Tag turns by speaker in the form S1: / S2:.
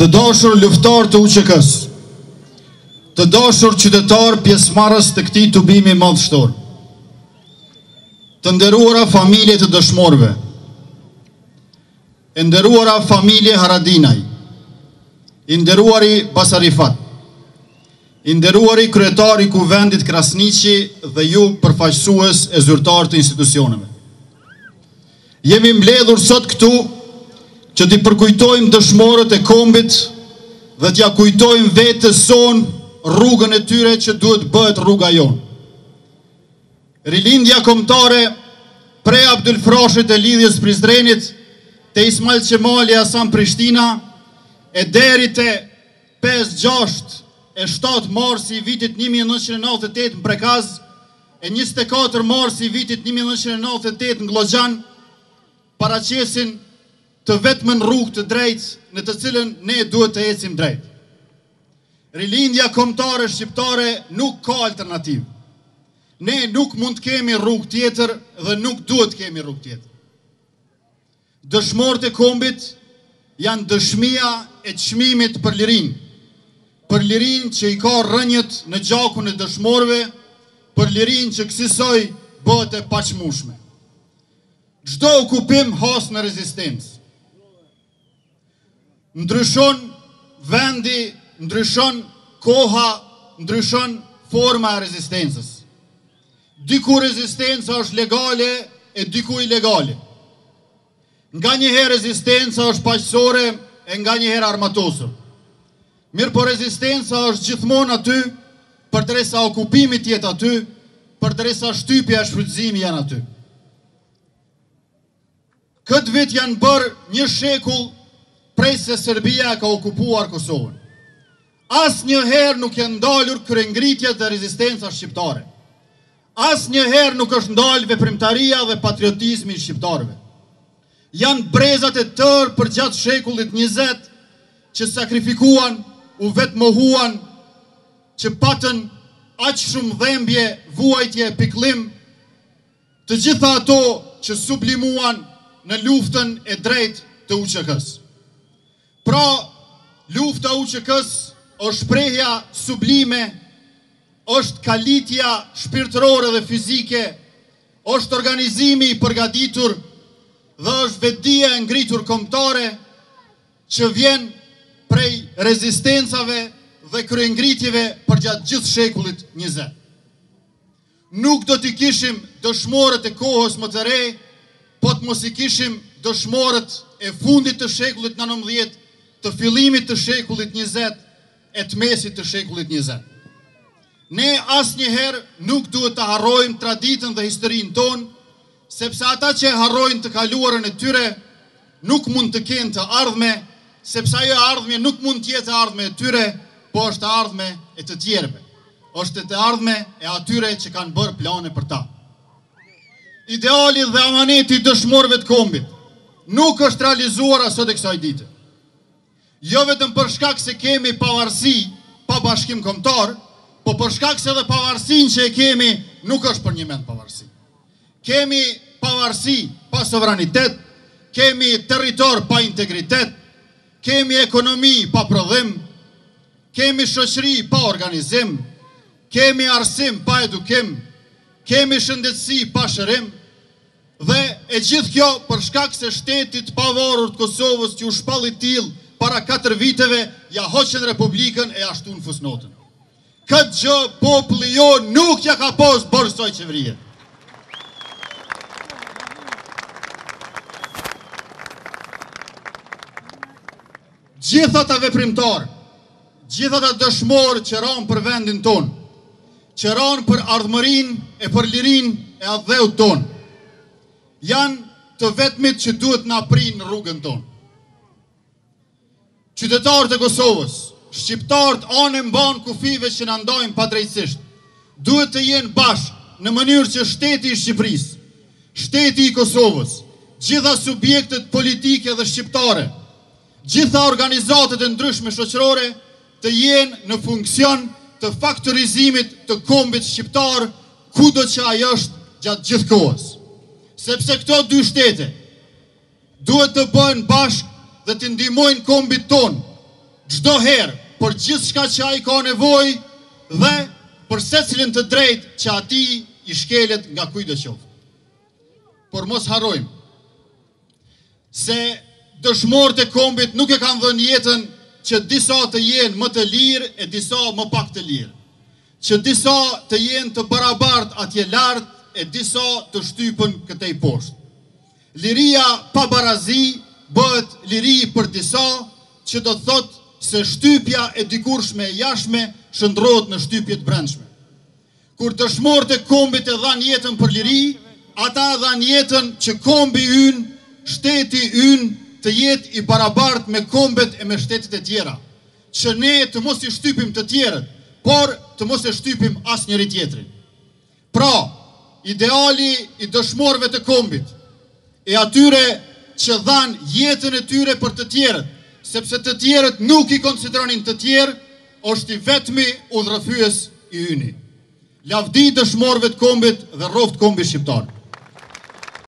S1: Të dashur luftar të UÇK-s, të dashur qytetar pjesëmarrës të këtij tubimi madhështor, të nderuara familje të dëshmorëve, e nderuara familje Haradinaj, i nderuari Basarifat, i nderuari kryetari i Kuvendit Krasniqi dhe ju përfaqësues e zyrtar të institucioneve. Jemi mbledhur sot këtu që t'i përkujtojmë dëshmorët e kombit dhe t'ja kujtojmë vetes son rrugën e tyre që duhet bëhet rruga jonë. Rilindja kombëtare prej Abdul Frashit e lidhjes Prizrenit te Ismail Qemali Hasan Prishtina e deri te 5, 6 e 7 marsi i vitit 1998 në Prekaz e 24 marsi i vitit 1998 në Glogjan paraqesin të vetmën rrugë të drejtë në të cilën ne duhet të ecim drejt. Rilindja kombëtare shqiptare nuk ka alternativë. Ne nuk mund të kemi rrugë tjetër dhe nuk duhet të kemi rrugë tjetër. Dëshmorët e kombit janë dëshmia e çmimit për lirinë që i ka rënjët në gjakun e dëshmorëve, për lirinë që kësaj bëhet e paqmueshme. Çdo okupim has në rezistencë. Ndryshon vendi, ndryshon koha, ndryshon forma e rezistencës. Diku rezistenca është legale e diku ilegale. Nga njëherë rezistenca është paqësore e nga njëherë armatosur. Mirë po rezistenca është gjithmonë aty, përderisa okupimi të jetë aty, përderisa shtypja e shfrytëzimi janë aty. Këtë vit janë bërë 1 shekull prej se Serbia ka okupuar Kosovën. Asnjëherë nuk janë ndalur kryengritjet dhe rezistenca shqiptare. Asnjëherë nuk është ndalë veprimtaria dhe patriotizmi i shqiptarëve. Janë brezat e tërë për gjatë shekullit 20 që sakrifikuan, u vetmohuan, që patën aq shumë dhembje, vuajtje, pikëllim, të gjitha ato që sublimuan në luftën e drejtë të UÇK-s. Pra, lufta e UÇK-s është shprehja sublime, është kalitja shpirtërore dhe fizike, është organizimi i përgatitur dhe është vetdia e ngritur kombëtare që vjen prej rezistencave dhe kryengritjeve për gjatë gjithë shekullit 20. Nuk do t'i kishim dëshmorët e kohës më të re, po të mos i kishim dëshmorët e fundit të shekullit 19, të fillimit të shekullit 20 e të mesit të shekullit 20. Ne asnjëherë nuk duhet të harrojmë traditën dhe historinë tonë, sepse ata që harrojnë të kaluarën e tyre nuk mund të kenë të ardhme, sepse ajo ardhme nuk mund të jetë ardhme e tyre, po është ardhme e të tjerëve. Është të ardhme e atyre që kanë bërë plane për ta. Ideali dhe amaneti i dëshmorëve të kombit nuk është realizuar sot e kësaj dite. Jo vetëm për shkak se kemi pavarësi pa bashkim kombëtar, po për shkak se edhe pavarësinë që e kemi nuk është për një mend pavarësi. Kemi pavarësi pa sovranitet, kemi territor pa integritet, kemi ekonomi pa prodhim, kemi shoqëri pa organizim, kemi arsim pa edukim, kemi shëndetësi pa shërim, dhe e gjithë kjo për shkak se shteti i pavarur të Kosovës që u shpalli till para 4 viteve ja hoqën Republikën e ja shtun fusnotën. Këtë gjë populli jo nuk ja ka pas bërë kësaj qeverie. Gjithë ata veprimtarë, gjithë ata dëshmorë që ranë për vendin tonë, që ranë për ardhmërinë e për lirinë e adheut tonë, janë të vetmit që duhet na prinë në rrugën tonë. Qytetarët e Kosovës, shqiptarët anë mban kufive që na ndajnë padrejtësisht, duhet të jenë bashkë në mënyrë që shteti i Shqipërisë, shteti i Kosovës, gjitha subjektet politike dhe shqiptare, gjitha organizatet e ndryshme shoqërore të jenë në funksion të faktorizimit të kombit shqiptar kudo që ajo është gjatë gjithë kohës. Sepse këto dy shtete duhet të bëhen bashkë dhe të ndihmojnë kombit ton çdo herë për gjithçka që ai ka nevojë dhe për secilin të drejtë që atij i shkelet nga kujt do qoftë. Por mos harrojmë se dëshmorët e kombit nuk e kanë dhënë jetën që disa të jenë më të lirë e disa më pak të lirë, që disa të jenë të barabartë atje lart e disa të shtypën këtej poshtë. Liria pa barazi bëhet liri për disa, që do të thotë se shtypja e dikurshme e jashtme shndrohet në shtypje të brendshme. Kur dëshmorët e kombit e dhanë jetën për liri, ata dhanë jetën që kombi ynë, shteti ynë të jetë i barabartë me kombet e me shtetet e tjera, që ne të mos i shtypim të tjerët, por të mos e shtypim as njëri tjetrin. Pra, ideali i dëshmorëve të kombit, e atyre që dhanë jetën e tyre për të tjerët, sepse të tjerët nuk i konsideronin të tjerë, është i vetmi udhërrëfyes i yni. Lavdi dëshmorëve të kombit dhe rroft kombi shqiptar.